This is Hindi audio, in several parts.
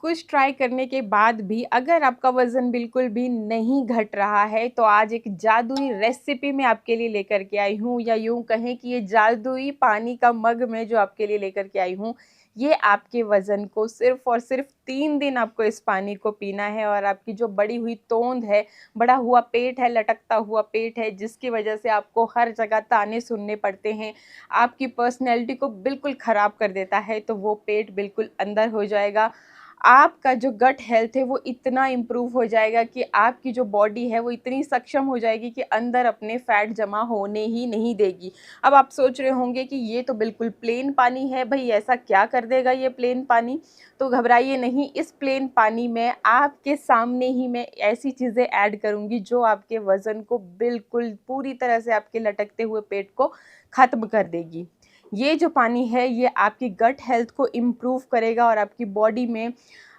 कुछ ट्राई करने के बाद भी अगर आपका वज़न बिल्कुल भी नहीं घट रहा है, तो आज एक जादुई रेसिपी मैं आपके लिए लेकर के आई हूँ, या यूँ कहें कि ये जादुई पानी का मग मैं जो आपके लिए लेकर के आई हूँ, ये आपके वज़न को सिर्फ़ और सिर्फ़ 3 दिन आपको इस पानी को पीना है, और आपकी जो बढ़ी हुई तोंद है, बढ़ा हुआ पेट है, लटकता हुआ पेट है, जिसकी वजह से आपको हर जगह ताने सुनने पड़ते हैं, आपकी पर्सनैलिटी को बिल्कुल ख़राब कर देता है, तो वो पेट बिल्कुल अंदर हो जाएगा। आपका जो गट हेल्थ है वो इतना इम्प्रूव हो जाएगा कि आपकी जो बॉडी है वो इतनी सक्षम हो जाएगी कि अंदर अपने फैट जमा होने ही नहीं देगी। अब आप सोच रहे होंगे कि ये तो बिल्कुल प्लेन पानी है, भई ऐसा क्या कर देगा ये प्लेन पानी? तो घबराइए नहीं, इस प्लेन पानी में आपके सामने ही मैं ऐसी चीज़ें ऐड करूँगी जो आपके वज़न को बिल्कुल पूरी तरह से आपके लटकते हुए पेट को ख़त्म कर देगी। ये जो पानी है ये आपकी गट हेल्थ को इम्प्रूव करेगा, और आपकी बॉडी में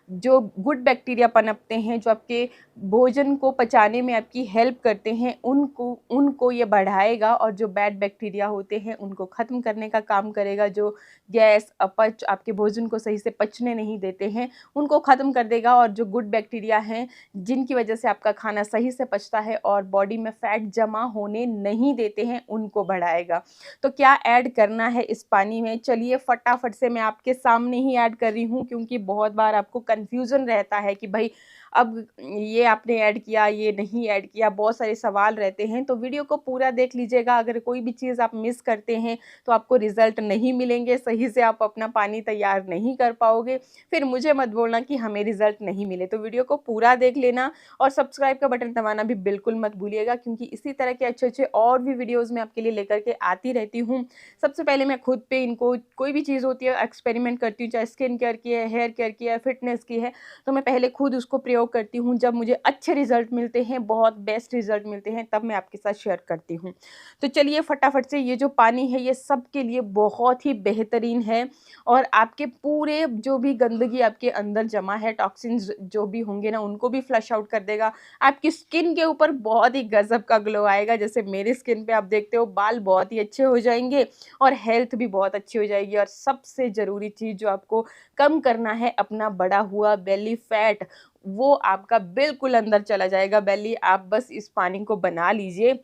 जो गुड बैक्टीरिया पनपते हैं, जो आपके भोजन को पचाने में आपकी हेल्प करते हैं, उनको उनको ये बढ़ाएगा, और जो बैड बैक्टीरिया होते हैं उनको ख़त्म करने का काम करेगा। जो गैस, अपच आपके भोजन को सही से पचने नहीं देते हैं, उनको ख़त्म कर देगा, और जो गुड बैक्टीरिया हैं जिनकी वजह से आपका खाना सही से पचता है और बॉडी में फ़ैट जमा होने नहीं देते हैं, उनको बढ़ाएगा। तो क्या ऐड करना है इस पानी में? चलिए फटाफट से मैं आपके सामने ही ऐड कर रही हूँ, क्योंकि बहुत बार आपको कन्फ्यूज़न रहता है कि भाई अब ये आपने ऐड किया, ये नहीं ऐड किया, बहुत सारे सवाल रहते हैं। तो वीडियो को पूरा देख लीजिएगा, अगर कोई भी चीज़ आप मिस करते हैं तो आपको रिज़ल्ट नहीं मिलेंगे, सही से आप अपना पानी तैयार नहीं कर पाओगे, फिर मुझे मत बोलना कि हमें रिज़ल्ट नहीं मिले। तो वीडियो को पूरा देख लेना, और सब्सक्राइब का बटन दबाना भी बिल्कुल मत भूलिएगा, क्योंकि इसी तरह के अच्छे-अच्छे और भी वीडियोज़ मैं आपके लिए लेकर के आती रहती हूँ। सबसे पहले मैं खुद पे इनको कोई भी चीज़ होती है एक्सपेरिमेंट करती हूँ, चाहे स्किन केयर की है, हेयर केयर की है, फिटनेस की है, तो मैं पहले खुद उसको प्रयोग करती हूँ। जब मुझे अच्छे रिज़ल्ट मिलते हैं, बहुत बेस्ट रिज़ल्ट मिलते हैं, तब मैं आपके साथ शेयर करती हूँ। तो चलिए फटाफट से, ये जो पानी है ये सबके लिए बहुत ही बेहतरीन है, और आपके पूरे जो भी गंदगी आपके अंदर जमा है, टॉक्सिन्स जो भी होंगे ना, उनको भी फ्लश आउट कर देगा। आपकी स्किन के ऊपर बहुत ही गज़ब का ग्लो आएगा, जैसे मेरी स्किन पे आप देखते हो बाल बहुत ही अच्छे हो जाएँगे, और हेल्थ भी बहुत अच्छी हो जाएगी। और सबसे ज़रूरी चीज़ जो आपको कम करना है, अपना बढ़ा हुआ बेली फैट, वो आपका बिल्कुल अंदर चला जाएगा बेली, आप बस इस पानी को बना लीजिए।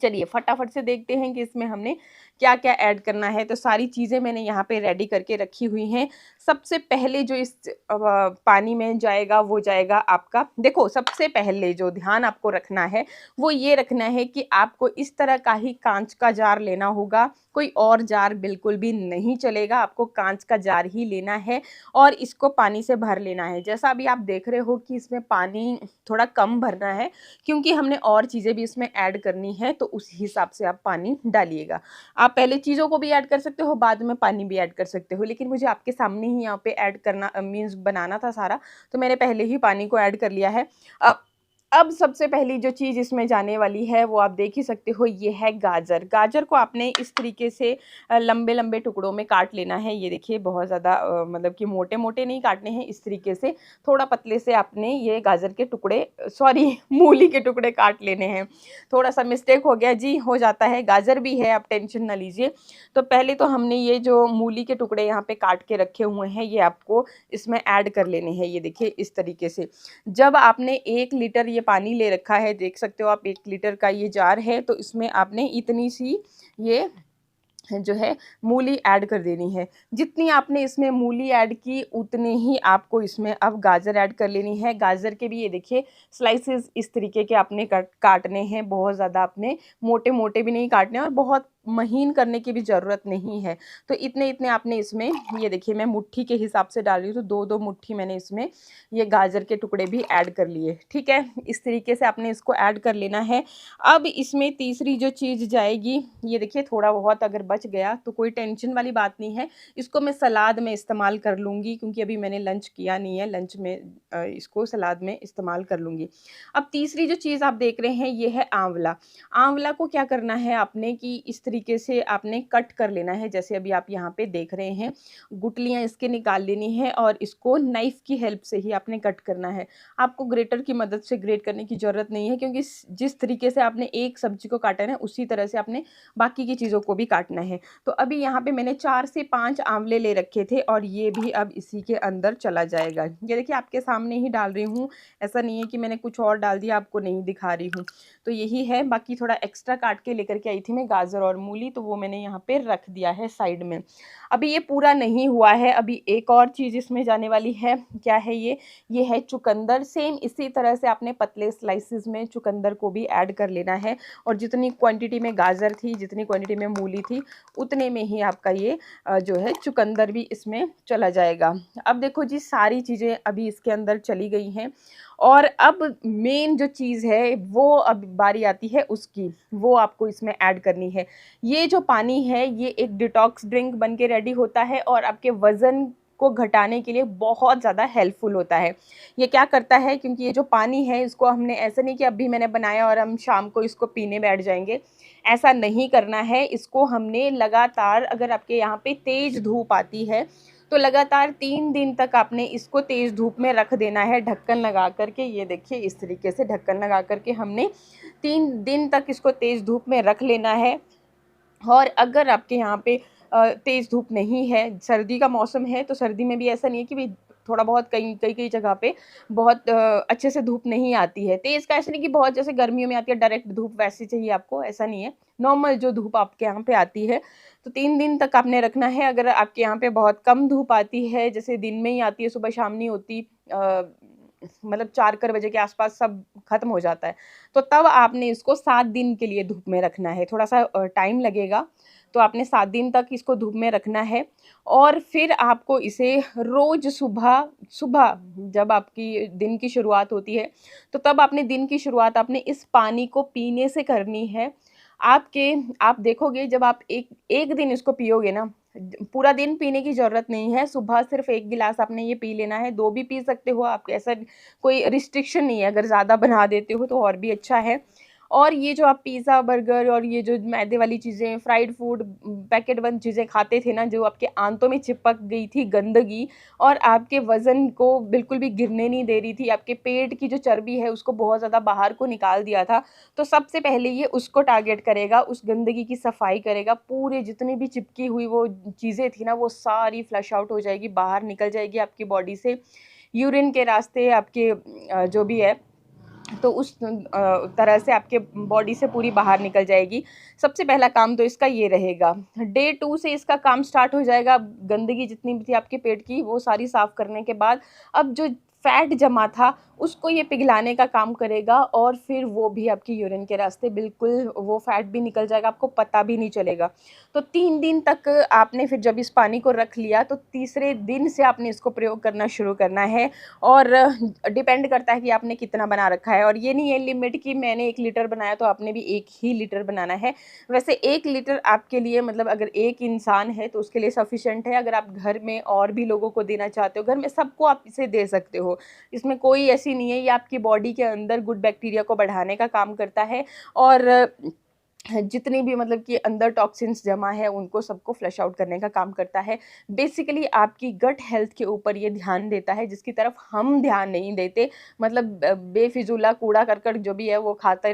चलिए फटाफट से देखते हैं कि इसमें हमने क्या-क्या ऐड करना है। तो सारी चीज़ें मैंने यहाँ पे रेडी करके रखी हुई हैं। सबसे पहले जो इस पानी में जाएगा वो जाएगा आपका, देखो सबसे पहले जो ध्यान आपको रखना है वो ये रखना है कि आपको इस तरह का ही काँच का जार लेना होगा, कोई और जार बिल्कुल भी नहीं चलेगा, आपको काँच का जार ही लेना है, और इसको पानी से भर लेना है। जैसा अभी आप देख रहे हो कि इसमें पानी थोड़ा कम भरना है, क्योंकि हमने और चीज़ें भी इसमें ऐड करनी है, तो उस हिसाब से आप पानी डालिएगा। आप पहले चीज़ों को भी ऐड कर सकते हो, बाद में पानी भी ऐड कर सकते हो, लेकिन मुझे आपके सामने ही यहाँ पे ऐड करना मीन्स बनाना था सारा, तो मैंने पहले ही पानी को ऐड कर लिया है। अ, अब सबसे पहली जो चीज़ इसमें जाने वाली है वो आप देख ही सकते हो, ये है गाजर। गाजर को आपने इस तरीके से लंबे-लंबे टुकड़ों में काट लेना है। ये देखिए बहुत ज़्यादा मतलब कि मोटे-मोटे नहीं काटने हैं, इस तरीके से थोड़ा पतले से आपने ये गाजर के टुकड़े सॉरी मूली के टुकड़े काट लेने हैं। थोड़ा-सा मिस्टेक हो गया जी, हो जाता है, गाजर भी है, आप टेंशन ना लीजिए। तो पहले तो हमने ये जो मूली के टुकड़े यहाँ पे काट के रखे हुए हैं, ये आपको इसमें ऐड कर लेने हैं। ये देखिए इस तरीके से। जब आपने 1 लीटर ये पानी ले रखा है, देख सकते हो आप 1 लीटर का ये जार है, तो इसमें आपने इतनी सी ये जो है मूली ऐड कर देनी है। जितनी आपने इसमें मूली ऐड की, उतने ही आपको इसमें अब गाजर ऐड कर लेनी है। गाजर के भी ये देखिए स्लाइसेस इस तरीके के आपने काटने हैं, बहुत ज़्यादा आपने मोटे-मोटे भी नहीं काटने, और बहुत महीन करने की भी ज़रूरत नहीं है। तो इतने-इतने आपने इसमें, ये देखिए मैं मुट्ठी के हिसाब से डाल रही हूँ, तो 2-2 मुट्ठी मैंने इसमें ये गाजर के टुकड़े भी ऐड कर लिए, ठीक है? इस तरीके से आपने इसको ऐड कर लेना है। अब इसमें तीसरी जो चीज़ जाएगी, ये देखिए थोड़ा बहुत अगर बच गया तो कोई टेंशन वाली बात नहीं है, इसको मैं सलाद में इस्तेमाल कर लूँगी, क्योंकि अभी मैंने लंच किया नहीं है, लंच में इसको सलाद में इस्तेमाल कर लूँगी। अब तीसरी जो चीज़ आप देख रहे हैं ये है आँवला। आँवला को क्या करना है आपने कि इस तरीके तरीके से आपने कट कर लेना है, जैसे अभी आप यहाँ पे देख रहे हैं। गुठलियाँ इसके निकाल लेनी है और इसको नाइफ़ की हेल्प से ही आपने कट करना है। आपको ग्रेटर की मदद से ग्रेट करने की ज़रूरत नहीं है, क्योंकि जिस तरीके से आपने एक सब्ज़ी को काटा है ना, उसी तरह से आपने बाकी की चीज़ों को भी काटना है। तो अभी यहाँ पे मैंने 4 से 5 आंवले ले रखे थे और ये भी अब इसी के अंदर चला जाएगा। ये देखिए आपके सामने ही डाल रही हूँ, ऐसा नहीं है कि मैंने कुछ और डाल दिया आपको नहीं दिखा रही हूँ। तो यही है, बाकी थोड़ा एक्स्ट्रा काट के लेकर के आई थी मैं गाजर और मूली, तो वो मैंने यहाँ पे रख दिया है साइड में। अभी ये पूरा नहीं हुआ है, अभी एक और चीज़ इसमें जाने वाली है। क्या है ये? ये है चुकंदर। सेम इसी तरह से आपने पतले स्लाइसेस में चुकंदर को भी ऐड कर लेना है और जितनी क्वांटिटी में गाजर थी, जितनी क्वांटिटी में मूली थी, उतने में ही आपका ये जो है चुकंदर भी इसमें चला जाएगा। अब देखो जी, सारी चीज़ें अभी इसके अंदर चली गई हैं और अब मेन जो चीज़ है वो अब बारी आती है उसकी, वो आपको इसमें ऐड करनी है। ये जो पानी है ये एक डिटॉक्स ड्रिंक बन के रेडी होता है और आपके वज़न को घटाने के लिए बहुत ज़्यादा हेल्पफुल होता है। ये क्या करता है, क्योंकि ये जो पानी है इसको हमने ऐसा नहीं कि अभी मैंने बनाया और हम शाम को इसको पीने बैठ जाएंगे, ऐसा नहीं करना है। इसको हमने लगातार, अगर आपके यहाँ पे तेज़ धूप आती है तो लगातार 3 दिन तक आपने इसको तेज़ धूप में रख देना है ढक्कन लगा कर के। ये देखिए इस तरीके से ढक्कन लगा कर के हमने 3 दिन तक इसको तेज़ धूप में रख लेना है। और अगर आपके यहाँ पे तेज़ धूप नहीं है, सर्दी का मौसम है, तो सर्दी में भी ऐसा नहीं है कि भई थोड़ा बहुत कई जगह पे बहुत अच्छे से धूप नहीं आती है। तेज़ का ऐसा नहीं कि बहुत जैसे गर्मियों में आती है डायरेक्ट धूप, वैसी चाहिए आपको, ऐसा नहीं है। नॉर्मल जो धूप आपके यहाँ पे आती है, तो 3 दिन तक आपने रखना है। अगर आपके यहाँ पे बहुत कम धूप आती है, जैसे दिन में ही आती है, सुबह शाम नहीं होती, मतलब 4 बजे के आस-पास सब खत्म हो जाता है, तो तब आपने इसको 7 दिन के लिए धूप में रखना है। थोड़ा-सा टाइम लगेगा, तो आपने 7 दिन तक इसको धूप में रखना है और फिर आपको इसे रोज़ सुबह सुबह जब आपकी दिन की शुरुआत होती है, तो तब आपने दिन की शुरुआत आपने इस पानी को पीने से करनी है। आप देखोगे जब आप एक दिन इसको पियोगे ना, पूरा दिन पीने की ज़रूरत नहीं है, सुबह सिर्फ़ 1 गिलास आपने ये पी लेना है, 2 भी पी सकते हो आप, ऐसा कोई रिस्ट्रिक्शन नहीं है, अगर ज़्यादा बना देते हो तो और भी अच्छा है। और ये जो आप पिज़्ज़ा, बर्गर और ये जो मैदे वाली चीज़ें, फ्राइड फूड, पैकेट बंद चीज़ें खाते थे ना, जो आपके आंतों में चिपक गई थी गंदगी और आपके वज़न को बिल्कुल भी गिरने नहीं दे रही थी, आपके पेट की जो चर्बी है उसको बहुत ज़्यादा बाहर को निकाल दिया था, तो सबसे पहले ये उसको टारगेट करेगा, उस गंदगी की सफाई करेगा। पूरे जितनी भी चिपकी हुई वो चीज़ें थी ना, वो सारी फ्लश आउट हो जाएगी, बाहर निकल जाएगी आपकी बॉडी से, यूरिन के रास्ते आपके जो भी है, तो उस तरह से आपके बॉडी से पूरी बाहर निकल जाएगी। सबसे पहला काम तो इसका ये रहेगा। डे 2 से इसका काम स्टार्ट हो जाएगा। गंदगी जितनी भी थी आपके पेट की वो सारी साफ़ करने के बाद अब जो फैट जमा था उसको ये पिघलाने का काम करेगा और फिर वो भी आपकी यूरिन के रास्ते बिल्कुल वो फैट भी निकल जाएगा, आपको पता भी नहीं चलेगा। तो 3 दिन तक आपने फिर जब इस पानी को रख लिया तो तीसरे दिन से आपने इसको प्रयोग करना शुरू करना है और डिपेंड करता है कि आपने कितना बना रखा है। और ये नहीं है लिमिट कि मैंने 1 लीटर बनाया तो आपने भी 1 ही लीटर बनाना है। वैसे 1 लीटर आपके लिए, मतलब अगर एक इंसान है तो उसके लिए सफिशिएंट है। अगर आप घर में और भी लोगों को देना चाहते हो, घर में सबको आप इसे दे सकते हो। इसमें कोई ऐसी नहीं है, ये आपकी बॉडी के अंदर गुड बैक्टीरिया को बढ़ाने का काम करता है और जितनी भी मतलब कि अंदर टॉक्सिन्स जमा है उनको सबको फ्लश आउट करने का काम करता है। बेसिकली आपकी गट हेल्थ के ऊपर ये ध्यान देता है, जिसकी तरफ हम ध्यान नहीं देते। मतलब बेफिज़ूला कूड़ा-करकट जो भी है वो खाते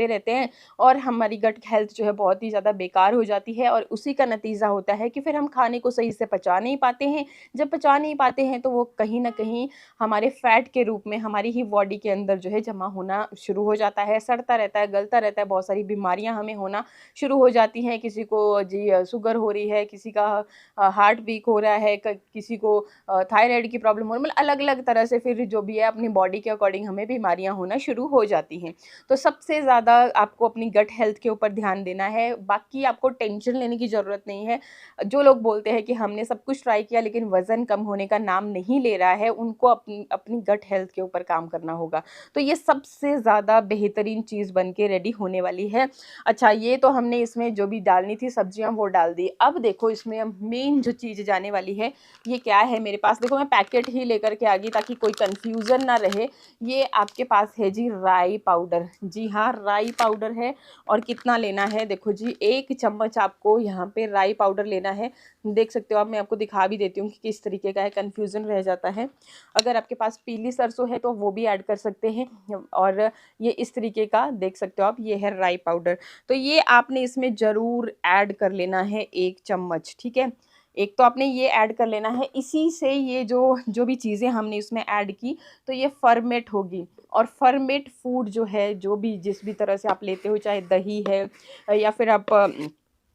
रहते हैं और हमारी गट हेल्थ जो है बहुत ही ज़्यादा बेकार हो जाती है और उसी का नतीजा होता है कि फिर हम खाने को सही से पचा नहीं पाते हैं। जब पचा नहीं पाते हैं तो वो कहीं न कहीं हमारे फैट के रूप में हमारी ही बॉडी के अंदर जो है जमा होना शुरू हो जाता है, सड़ता रहता है, गलता रहता है, बहुत सारी बीमारियाँ हमें होना शुरू हो जाती हैं। किसी को जी शुगर हो रही है, किसी का हार्ट वीक हो रहा है, किसी को थायराइड की प्रॉब्लम हो रही है, मतलब अलग-अलग तरह से फिर जो भी है अपनी बॉडी के अकॉर्डिंग हमें बीमारियाँ होना शुरू हो जाती हैं। तो सबसे ज़्यादा आपको अपनी गट हेल्थ के ऊपर ध्यान देना है, बाकी आपको टेंशन लेने की ज़रूरत नहीं है। जो लोग बोलते हैं कि हमने सब कुछ ट्राई किया लेकिन वज़न कम होने का नाम नहीं ले रहा है, उनको अपनी अपनी गट हेल्थ के ऊपर काम करना होगा। तो ये सबसे ज़्यादा बेहतरीन चीज़ बन के रेडी होने वाली है। अच्छा, ये तो हमने इसमें जो भी डालनी थी सब्जियाँ वो डाल दी। अब देखो इसमें अब मेन जो चीज़ जाने वाली है, ये क्या है मेरे पास, देखो मैं पैकेट ही लेकर के आ गई ताकि कोई कन्फ्यूज़न ना रहे। ये आपके पास है जी राई पाउडर। जी हाँ, राई पाउडर है। और कितना लेना है, देखो जी 1 चम्मच आपको यहाँ पे राई पाउडर लेना है। देख सकते हो आप, मैं आपको दिखा भी देती हूँ कि किस तरीके का है, कन्फ्यूज़न रह जाता है। अगर आपके पास पीली सरसों है तो वो भी ऐड कर सकते हैं। और ये इस तरीके का देख सकते हो आप, ये है राई पाउडर। तो ये आपने इसमें ज़रूर ऐड कर लेना है 1 चम्मच, ठीक है? एक तो आपने ये ऐड कर लेना है, इसी से ये जो जो भी चीज़ें हमने इसमें ऐड की, तो ये फर्मेंट होगी। और फर्मेंट फूड जो है, जो भी जिस भी तरह से आप लेते हो, चाहे दही है या फिर आप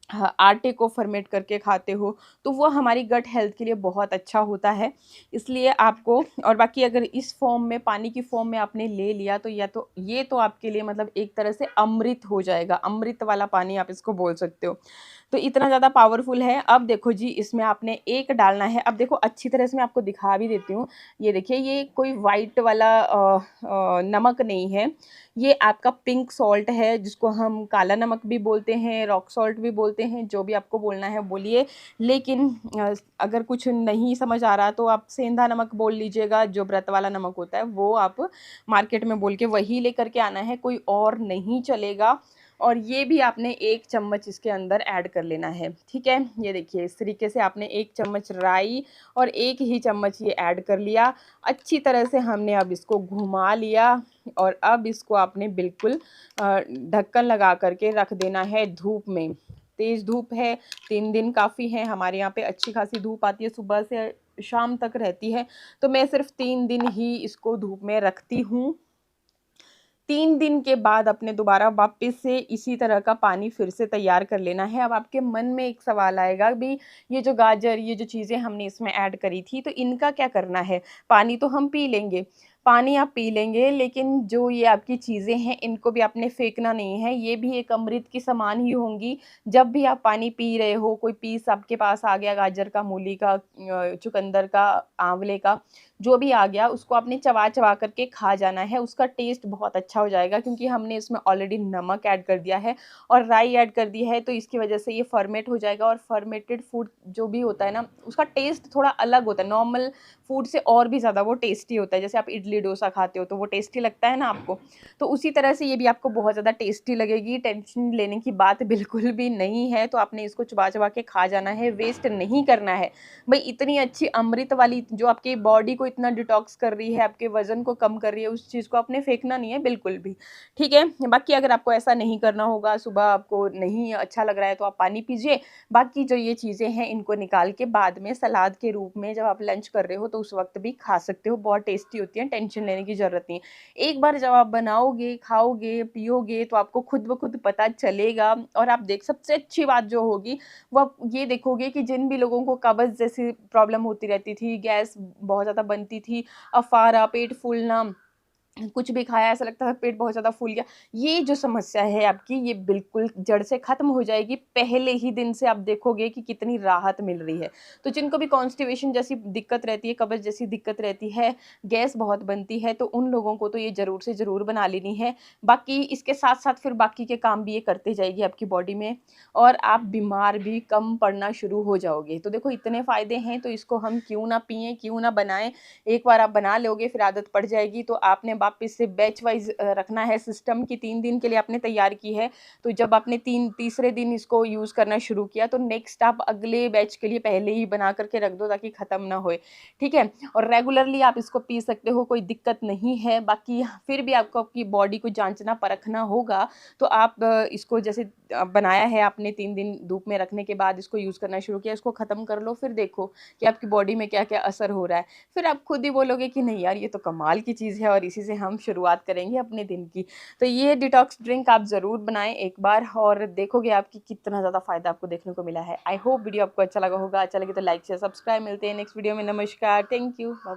हाँ, आटे को फर्मेंट करके खाते हो, तो वो हमारी गट हेल्थ के लिए बहुत अच्छा होता है। इसलिए आपको, और बाकी अगर इस फ़ॉर्म में, पानी की फ़ॉर्म में आपने ले लिया, तो या तो ये तो आपके लिए मतलब एक तरह से अमृत हो जाएगा, अमृत वाला पानी आप इसको बोल सकते हो। तो इतना ज़्यादा पावरफुल है। अब देखो जी इसमें आपने एक डालना है। अब देखो अच्छी तरह से मैं आपको दिखा भी देती हूँ। ये देखिए, ये कोई व्हाइट वाला नमक नहीं है, ये आपका पिंक सॉल्ट है, जिसको हम काला नमक भी बोलते हैं, रॉक सॉल्ट भी बोलते हैं, जो भी आपको बोलना है बोलिए। लेकिन अगर कुछ नहीं समझ आ रहा तो आप सेंधा नमक बोल लीजिएगा, जो व्रत वाला नमक होता है वो आप मार्केट में बोल के वही लेकर के आना है, कोई और नहीं चलेगा। और ये भी आपने 1 चम्मच इसके अंदर ऐड कर लेना है, ठीक है? ये देखिए इस तरीके से आपने 1 चम्मच राई और 1 ही चम्मच ये ऐड कर लिया। अच्छी तरह से हमने अब इसको घुमा लिया और अब इसको आपने बिल्कुल ढक्कन लगा कर के रख देना है धूप में। तेज़ धूप है, 3 दिन काफ़ी है, हमारे यहाँ पे अच्छी खासी धूप आती है, सुबह से शाम तक रहती है। तो मैं सिर्फ़ 3 दिन ही इसको धूप में रखती हूँ। 3 दिन के बाद अपने दोबारा वापस से इसी तरह का पानी फिर से तैयार कर लेना है। अब आपके मन में एक सवाल आएगा, भई ये जो गाजर, ये जो चीज़ें हमने इसमें ऐड करी थी, तो इनका क्या करना है? पानी तो हम पी लेंगे, पानी आप पी लेंगे, लेकिन जो ये आपकी चीज़ें हैं, इनको भी आपने फेंकना नहीं है। ये भी एक अमृत के समान ही होंगी। जब भी आप पानी पी रहे हो, कोई पीस आपके पास आ गया गाजर का, मूली का, चुकंदर का, आँवले का, जो भी आ गया, उसको आपने चबा-चबा करके खा जाना है। उसका टेस्ट बहुत अच्छा हो जाएगा, क्योंकि हमने इसमें ऑलरेडी नमक ऐड कर दिया है और राई ऐड कर दी है, तो इसकी वजह से ये फर्मेंट हो जाएगा। और फर्मेंटेड फूड जो भी होता है ना, उसका टेस्ट थोड़ा अलग होता है। नॉर्मल फूड से और भी ज़्यादा वो टेस्टी होता है। जैसे आप इडली डोसा खाते हो तो वो टेस्टी लगता है ना आपको, तो उसी तरह से ये भी आपको बहुत ज़्यादा टेस्टी लगेगी। टेंशन लेने की बात बिल्कुल भी नहीं है। तो आपने इसको चबा-चबा के खा जाना है, वेस्ट नहीं करना है। भई इतनी अच्छी अमृत वाली, जो आपकी बॉडी को इतना डिटॉक्स कर रही है, आपके वज़न को कम कर रही है, उस चीज़ को आपने फेंकना नहीं है बिल्कुल भी, ठीक है? बाकी अगर आपको ऐसा नहीं करना होगा, सुबह आपको नहीं अच्छा लग रहा है, तो आप पानी पीजिए। बाकी जो ये चीज़ें हैं, इनको निकाल के बाद में सलाद के रूप में जब आप लंच कर रहे हो, तो उस वक़्त भी खा सकते हो। बहुत टेस्टी होती हैं, टेंशन लेने की ज़रूरत नहीं है। एक बार जब आप बनाओगे, खाओगे, पियोगे, तो आपको खुद ब खुद पता चलेगा। और आप देख, सबसे अच्छी बात जो होगी, वो आप ये देखोगे कि जिन भी लोगों को कब्ज़ जैसी प्रॉब्लम होती रहती थी, गैस बहुत ज़्यादा बनती थी, अफारा, पेट फूलना, कुछ भी खाया ऐसा लगता था पेट बहुत ज़्यादा फूल गया, ये जो समस्या है आपकी, ये बिल्कुल जड़ से ख़त्म हो जाएगी। पहले ही दिन से आप देखोगे कि कितनी राहत मिल रही है। तो जिनको भी कॉन्स्टिपेशन जैसी दिक्कत रहती है, कब्ज़ जैसी दिक्कत रहती है, गैस बहुत बनती है, तो उन लोगों को तो ये ज़रूर से ज़रूर बना लेनी है। बाकी इसके साथ-साथ फिर बाकी के काम भी ये करते जाएगी आपकी बॉडी में, और आप बीमार भी कम पड़ना शुरू हो जाओगे। तो देखो इतने फ़ायदे हैं, तो इसको हम क्यों ना पिएँ, क्यों ना बनाएँ। एक बार आप बना लोगे, फिर आदत पड़ जाएगी। तो आपने वापस से बैच वाइज़ रखना है सिस्टम, कि 3 दिन के लिए आपने तैयार की है, तो जब आपने तीसरे दिन इसको यूज़ करना शुरू किया, तो नेक्स्ट आप अगले बैच के लिए पहले ही बना कर के रख दो, ताकि ख़त्म ना होए, ठीक है? और रेगुलरली आप इसको पी सकते हो, कोई दिक्कत नहीं है। बाकी फिर भी आपको आपकी बॉडी को जाँचना परखना होगा, तो आप इसको जैसे बनाया है आपने, 3 दिन धूप में रखने के बाद इसको यूज़ करना शुरू किया, इसको ख़त्म कर लो, फिर देखो कि आपकी बॉडी में क्या-क्या असर हो रहा है। फिर आप खुद ही बोलोगे कि नहीं यार, ये तो कमाल की चीज़ है, और इसी से हम शुरुआत करेंगे अपने दिन की। तो ये डिटॉक्स ड्रिंक आप ज़रूर बनाएँ एक बार, और देखोगे आप कि कितना ज़्यादा फ़ायदा आपको देखने को मिला है। आई होप वीडियो आपको अच्छा लगा होगा। अच्छा लगे तो लाइक, शेयर, सब्सक्राइब। मिलते हैं नेक्स्ट वीडियो में। नमस्कार, थैंक यू। बाय।